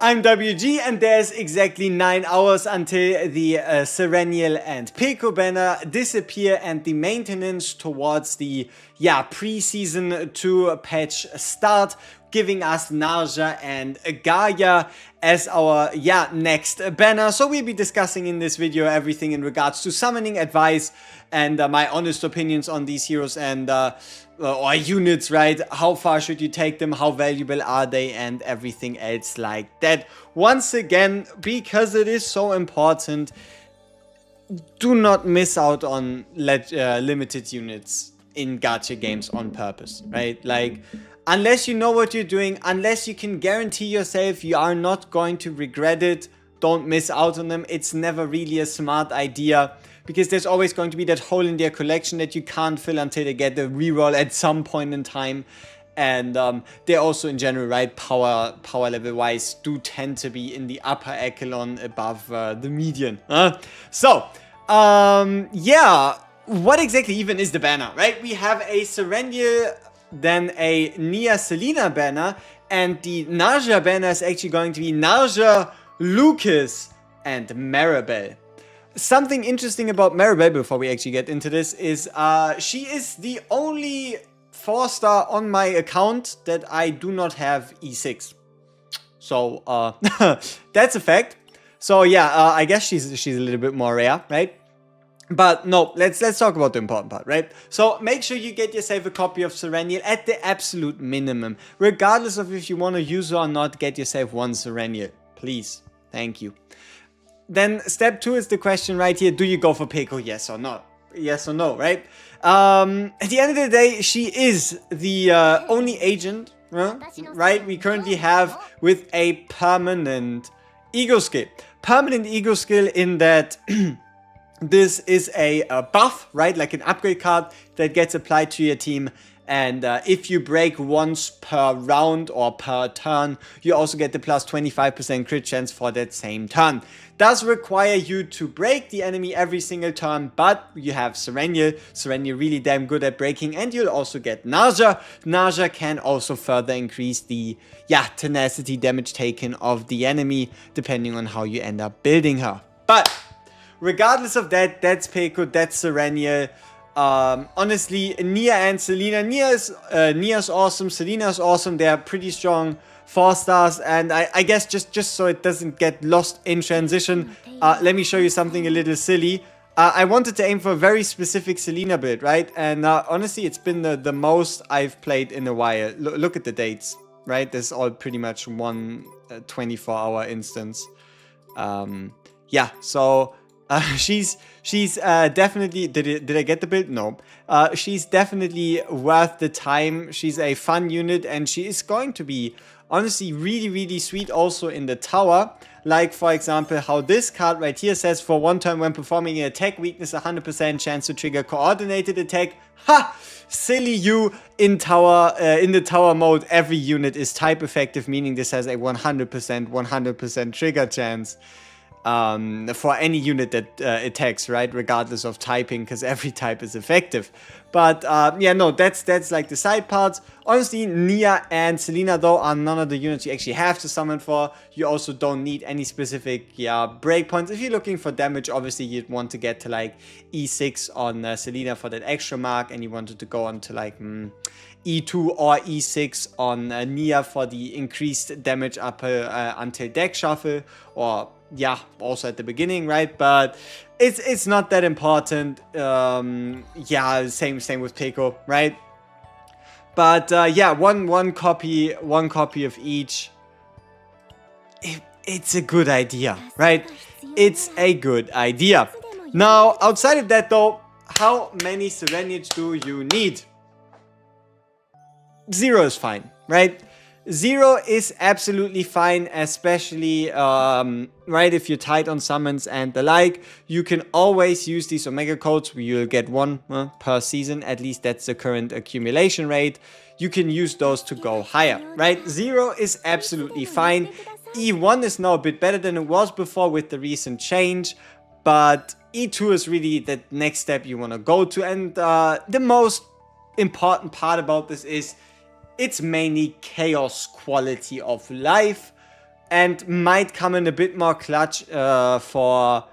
I'm WG, and there's exactly 9 hours until the Sereniel and Peko banner disappear and the maintenance towards the pre-season 2 patch start, giving us Narja and Gaya as our next banner. So we'll be discussing in this video everything in regards to summoning advice and my honest opinions on these heroes and or units, right? How far should you take them? How valuable are they? And everything else like that. Once again, because it is so important, do not miss out on limited units in gacha games on purpose, right? Like, unless you know what you're doing, unless you can guarantee yourself you are not going to regret it, don't miss out on them. It's never really a smart idea, because there's always going to be that hole in their collection that you can't fill until they get the reroll at some point in time. And they're also in general, right, power level wise, do tend to be in the upper echelon above the median. So, what exactly even is the banner, right? We have a Sereniel, then a Nia Selena banner, and the Narja banner is actually going to be Narja, Lucas, and Maribel. Something interesting about Maribel before we actually get into this is she is the only 4-star on my account that I do not have E6. So that's a fact. So I guess she's a little bit more rare, right? But no, let's talk about the important part, right? So make sure you get yourself a copy of Sereniel at the absolute minimum. Regardless of if you want to use her or not, get yourself one Sereniel. Please. Thank you. Then step 2 is the question right here. Do you go for Peko? Yes or no? Yes or no, right? At the end of the day, she is the only agent, right, we currently have with a permanent ego skill. Permanent ego skill in that this is a buff, right, like an upgrade card that gets applied to your team. And if you break once per round or per turn, you also get the plus 25% crit chance for that same turn. Does require you to break the enemy every single turn, but you have Sereniel. Sereniel really damn good at breaking, and you'll also get Narja. Narja can also further increase the tenacity damage taken of the enemy, depending on how you end up building her. But regardless of that, that's Peko, that's Sereniel. Honestly, Nia and Selena. Nia's awesome, Selena's awesome. They're pretty strong 4-stars, and I guess just so it doesn't get lost in transition, let me show you something a little silly. I wanted to aim for a very specific Selena build, right? And honestly, it's been the most I've played in a while. Look at the dates, right? This is all pretty much one 24-hour instance. So she's definitely, did I get the build? No. She's definitely worth the time. She's a fun unit, and she is going to be honestly really, really sweet also in the tower. Like, for example, how this card right here says, for 1 turn when performing an attack, weakness 100% chance to trigger coordinated attack. Ha! Silly you. In the tower mode, every unit is type effective, meaning this has a 100% trigger chance. For any unit that attacks, right, regardless of typing, because every type is effective. But that's like the side parts. Honestly, Nia and Selena though are none of the units you actually have to summon for. You also don't need any specific breakpoints. If you're looking for damage, obviously you'd want to get to like E6 on Selena for that extra mark, and you wanted to go on to like E2 or E6 on Nia for the increased damage up until deck shuffle, or also at the beginning, right? But it's not that important. Same with Peko, right? But one copy of each. It's a good idea, right? It's a good idea. Now, outside of that though, how many Sereniels do you need? 0 is fine, right? 0 is absolutely fine, especially, right, if you're tight on summons and the like. You can always use these Omega codes. You'll get 1 per season. At least that's the current accumulation rate. You can use those to go higher, right? 0 is absolutely fine. E1 is now a bit better than it was before with the recent change, but E2 is really the next step you want to go to. And the most important part about this is it's mainly chaos quality of life. and might come in a bit more clutch for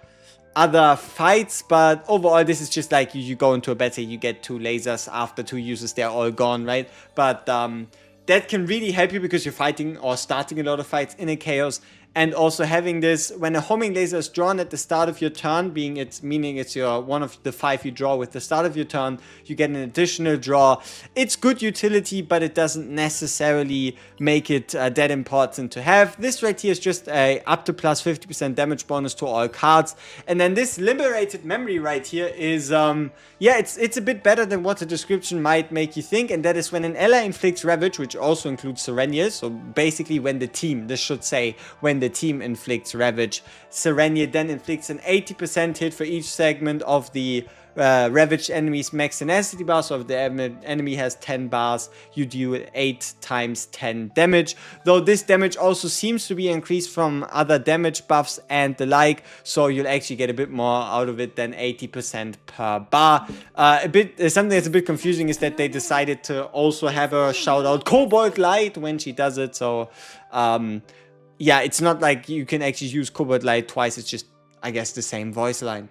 other fights, but overall this is just like you go into a battle, you get 2 lasers, after 2 uses they're all gone, right? But that can really help you because you're fighting or starting a lot of fights in a chaos. And also having this, when a homing laser is drawn at the start of your turn, meaning it's your one of the 5 you draw with the start of your turn, you get an additional draw. It's good utility, but it doesn't necessarily make it that important to have. This right here is just a up to plus 50% damage bonus to all cards. And then this liberated memory right here is, yeah, it's a bit better than what the description might make you think. And that is when an ally inflicts Ravage, which also includes Sereniel. So basically when the team, this should say, when the team inflicts Ravage, Sereniel then inflicts an 80% hit for each segment of the ravaged enemy's max tenacity bar. So if the enemy has 10 bars, you do 8 times 10 damage. Though this damage also seems to be increased from other damage buffs and the like, so you'll actually get a bit more out of it than 80% per bar. Something that's a bit confusing is that they decided to also have her shout out Cobalt Light when she does it. So yeah, it's not like you can actually use Cobalt Light twice, it's just, I guess, the same voice line.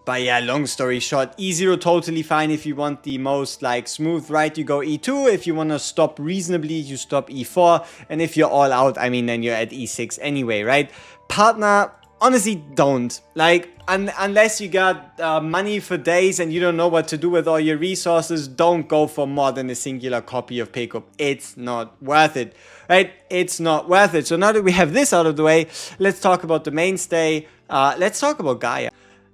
But yeah, long story short, E0 totally fine if you want the most like smooth ride, you go E2. If you want to stop reasonably, you stop E4. And if you're all out, I mean, then you're at E6 anyway, right? Partner, honestly, don't. Like, unless you got money for days and you don't know what to do with all your resources, don't go for more than a singular copy of Peko. It's not worth it, right? It's not worth it. So now that we have this out of the way, let's talk about the mainstay. Let's talk about Gaya.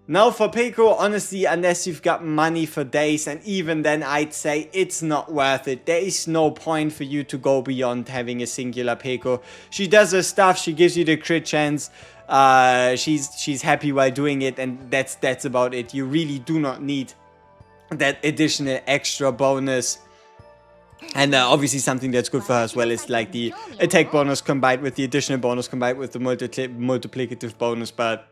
Now for Peko, honestly, unless you've got money for days, and even then I'd say it's not worth it. There is no point for you to go beyond having a singular Peko. She does her stuff, she gives you the crit chance, she's happy while doing it, and that's about it. You really do not need that additional extra bonus. And obviously something that's good for her as well is like the attack bonus combined with the additional bonus combined with the multiplicative bonus, but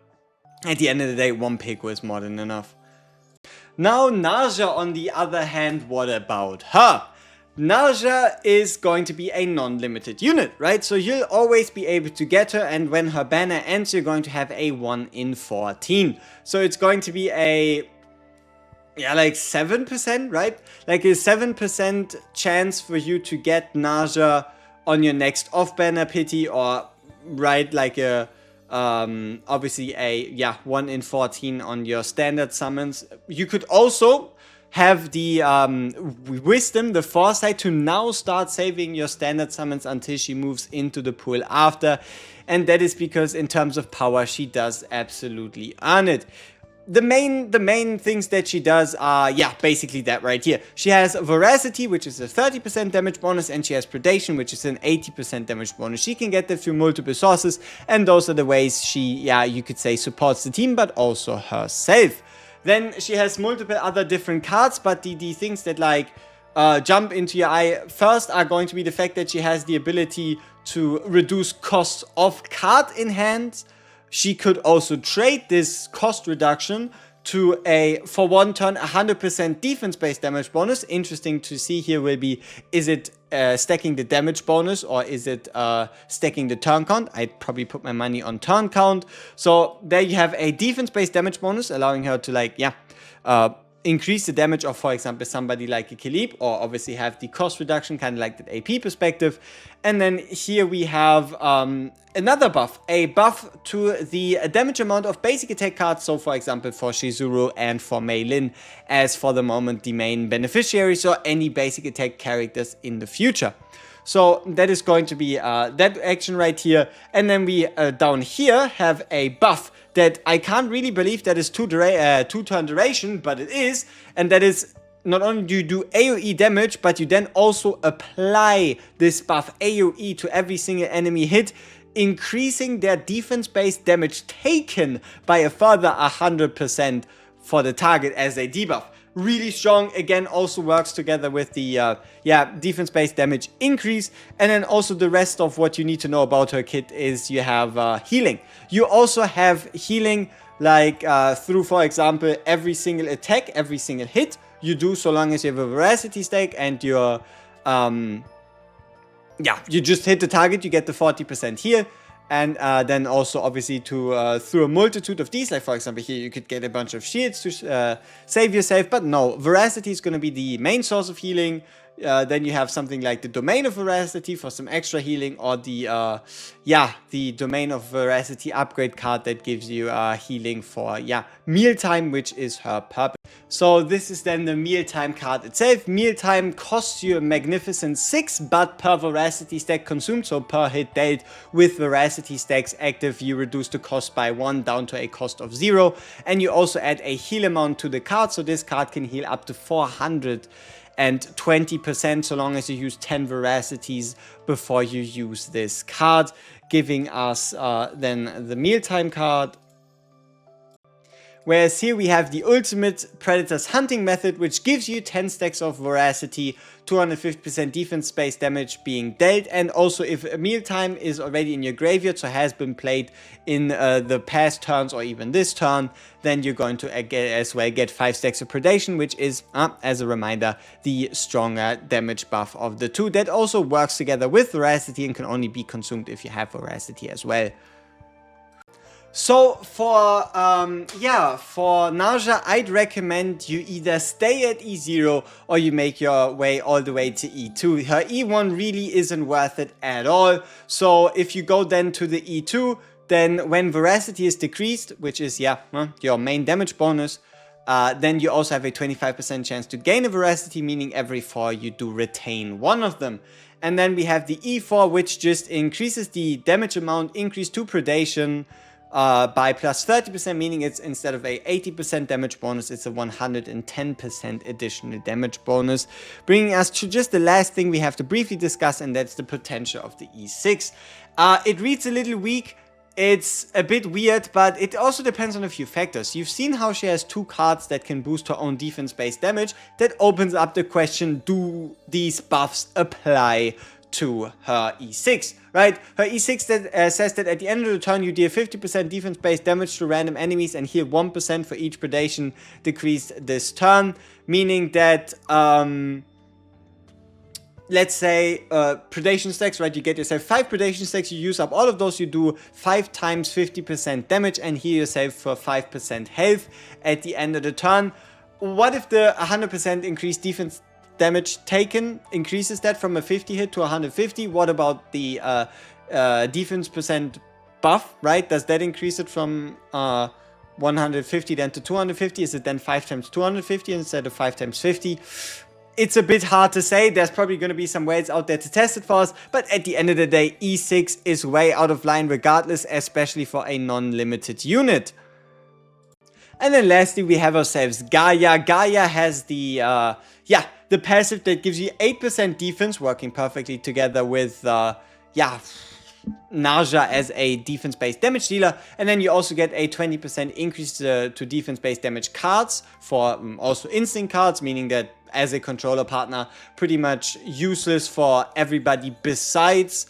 at the end of the day, 1 Peko is more than enough. Now, Narja, on the other hand, what about her? Narja is going to be a non-limited unit, right? So you'll always be able to get her, and when her banner ends, you're going to have a 1 in 14. So it's going to be a, yeah, like 7%, right? Like a 7% chance for you to get Narja on your next off-banner pity, or, right, like a obviously a 1 in 14 on your standard summons. You could also have the wisdom, the foresight to now start saving your standard summons until she moves into the pool after, and that is because in terms of power she does absolutely earn it. The main things that she does are, yeah, basically that right here. She has Voracity, which is a 30% damage bonus, and she has Predation, which is an 80% damage bonus. She can get that through multiple sources, and those are the ways she, yeah, you could say supports the team, but also herself. Then she has multiple other different cards, but the things that like jump into your eye first are going to be the fact that she has the ability to reduce costs of card in hand. She could also trade this cost reduction to a, for 1 turn, 100% defense-based damage bonus. Interesting to see here will be, is it stacking the damage bonus or is it stacking the turn count? I'd probably put my money on turn count. So there you have a defense-based damage bonus, allowing her to like, yeah, increase the damage of, for example, somebody like a Kalib, or obviously have the cost reduction, kind of like that AP perspective. And then here we have another buff, a buff to the damage amount of basic attack cards. So for example, for Shizuru and for Mei Lin, as for the moment the main beneficiaries, or any basic attack characters in the future. So that is going to be that action right here. And then we down here have a buff that I can't really believe that is 2 turn duration, but it is. And that is, not only do you do AoE damage, but you then also apply this buff AoE to every single enemy hit, increasing their defense-based damage taken by a further 100% for the target as a debuff. Really strong. Again, also works together with the defense-based damage increase. And then also the rest of what you need to know about her kit is you have healing. You also have healing like through, for example, every single attack, every single hit you do, so long as you have a Veracity stack and your yeah, you just hit the target, you get the 40% heal. And then also, obviously, through a multitude of these, like for example here, you could get a bunch of shields to save yourself. But no, Veracity is going to be the main source of healing. Then you have something like the Domain of Veracity for some extra healing, or the Domain of Veracity upgrade card that gives you healing for, Mealtime, which is her purpose. So this is then the Mealtime card itself. Mealtime costs you a magnificent 6, but per Veracity stack consumed, so per hit dealt with Veracity stacks active, you reduce the cost by 1 down to a cost of 0. And you also add a heal amount to the card, so this card can heal up to 420% so long as you use 10 Veracities before you use this card, giving us then the Mealtime card. Whereas here we have the ultimate Predator's Hunting method, which gives you 10 stacks of Veracity, 250% defense base damage being dealt, and also if a Mealtime is already in your graveyard, so has been played in the past turns or even this turn, then you're going to as well get 5 stacks of Predation, which is, as a reminder, the stronger damage buff of the two. That also works together with Veracity and can only be consumed if you have Veracity as well. So for Narja, I'd recommend you either stay at E0 or you make your way all the way to E2. Her E1 really isn't worth it at all. So if you go then to the E2, then when Veracity is decreased, which is your main damage bonus, then you also have a 25% chance to gain a Veracity, meaning every 4 you do retain one of them. And then we have the E4, which just increases the damage amount increased to Predation by plus 30%, meaning it's instead of a 80% damage bonus, it's a 110% additional damage bonus. Bringing us to just the last thing we have to briefly discuss, and that's the potential of the E6. It reads a little weak. It's a bit weird, but it also depends on a few factors. You've seen how she has 2 cards that can boost her own defense-based damage. That opens up the question, do these buffs apply to her E6, right? Her E6 that, says that at the end of the turn you deal 50% defense-based damage to random enemies and heal 1% for each predation decreased this turn, meaning that, let's say, predation stacks, right? You get yourself 5 predation stacks, you use up all of those, you do 5 times 50% damage and heal yourself for 5% health at the end of the turn. What if the 100% increased defense damage taken increases that from a 50 hit to 150? What about the defense percent buff, right? Does that increase it from 150 then to 250? Is it then 5 times 250 instead of 5 times 50? It's a bit hard to say. There's probably going to be some ways out there to test it for us, but at the end of the day, E6 is way out of line regardless, especially for a non-limited unit. And then lastly, we have ourselves Gaya. Gaya has the passive that gives you 8% defense, working perfectly together with, Narja as a defense-based damage dealer. And then you also get a 20% increase to defense-based damage cards for also instinct cards, meaning that as a controller partner, pretty much useless for everybody besides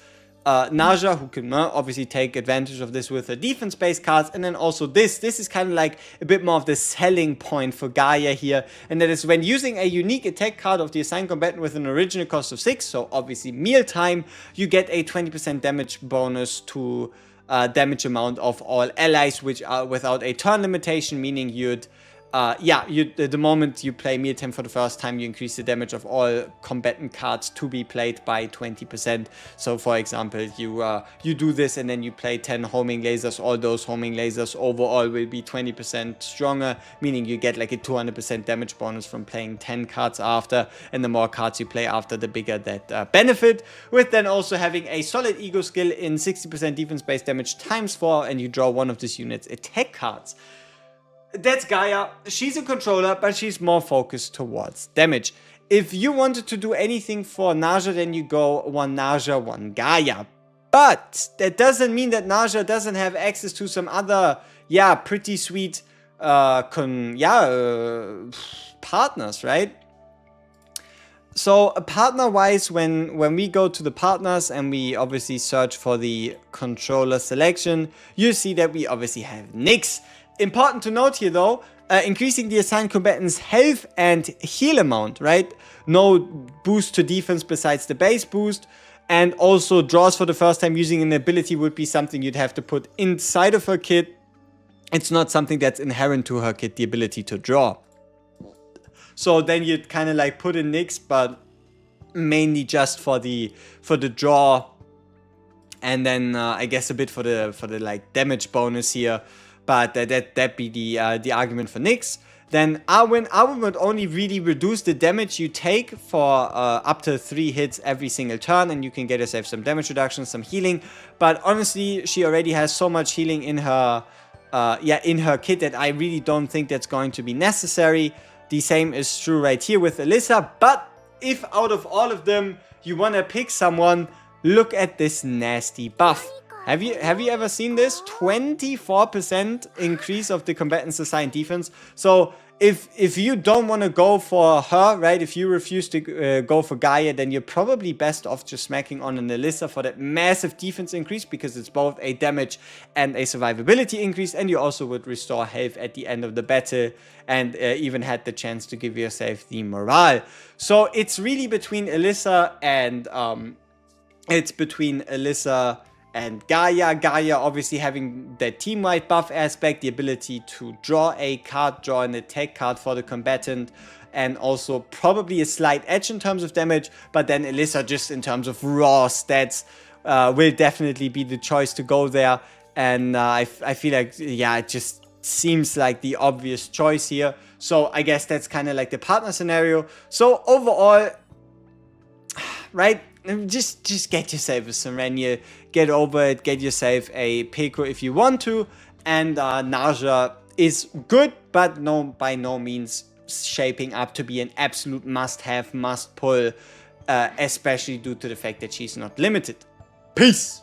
Narja, who can obviously take advantage of this with the defense-based cards. And then also this is kind of like a bit more of the selling point for Gaya here, and that is when using a unique attack card of the assigned combatant with an original cost of 6, so obviously Mealtime, you get a 20% damage bonus to damage amount of all allies, which are without a turn limitation, meaning you'd the moment you play Mealtime for the first time, you increase the damage of all combatant cards to be played by 20%. So for example, you do this and then you play 10 homing lasers. All those homing lasers overall will be 20% stronger, meaning you get like a 200% damage bonus from playing 10 cards after, and the more cards you play after, the bigger that benefit, with then also having a solid ego skill in 60% defense based damage times 4, and you draw one of this unit's attack cards. That's Gaya. She's a controller, but she's more focused towards damage. If you wanted to do anything for Narja, then you go 1 Narja, 1 Gaya. But that doesn't mean that Narja doesn't have access to some other, pretty sweet, partners, right? So partner-wise, when we go to the partners and we obviously search for the controller selection, you see that we obviously have Nyx. Important to note here though, increasing the assigned combatant's health and heal amount, right? No boost to defense besides the base boost. And also draws for the first time using an ability would be something you'd have to put inside of her kit. It's not something that's inherent to her kit, the ability to draw. So then you'd kind of like put in Nyx, but mainly just for the draw, and then I guess a bit for the like damage bonus here. But that'd be the argument for Nyx. Then Arwen would only really reduce the damage you take for up to 3 hits every single turn, and you can get yourself some damage reduction, some healing. But honestly, she already has so much healing in her kit that I really don't think that's going to be necessary. The same is true right here with Alyssa. But if out of all of them you want to pick someone, look at this nasty buff. Have you ever seen this? 24% increase of the combatant's assigned defense. So if you don't want to go for her, right? If you refuse to go for Gaya, then you're probably best off just smacking on an Alyssa for that massive defense increase, because it's both a damage and a survivability increase, and you also would restore health at the end of the battle, and even had the chance to give yourself the morale. So it's really between Alyssa and Gaya. Gaya obviously having that team-wide buff aspect, the ability to draw a card, draw an attack card for the combatant, and also probably a slight edge in terms of damage. But then Alyssa, just in terms of raw stats, will definitely be the choice to go there. And I feel like, yeah, it just seems like the obvious choice here. So I guess that's kind of like the partner scenario. So overall, right, just get yourself a Sereniel, get over it, get yourself a Peko if you want to, and Narja is good, but by no means shaping up to be an absolute must-have, must-pull, especially due to the fact that she's not limited. Peace!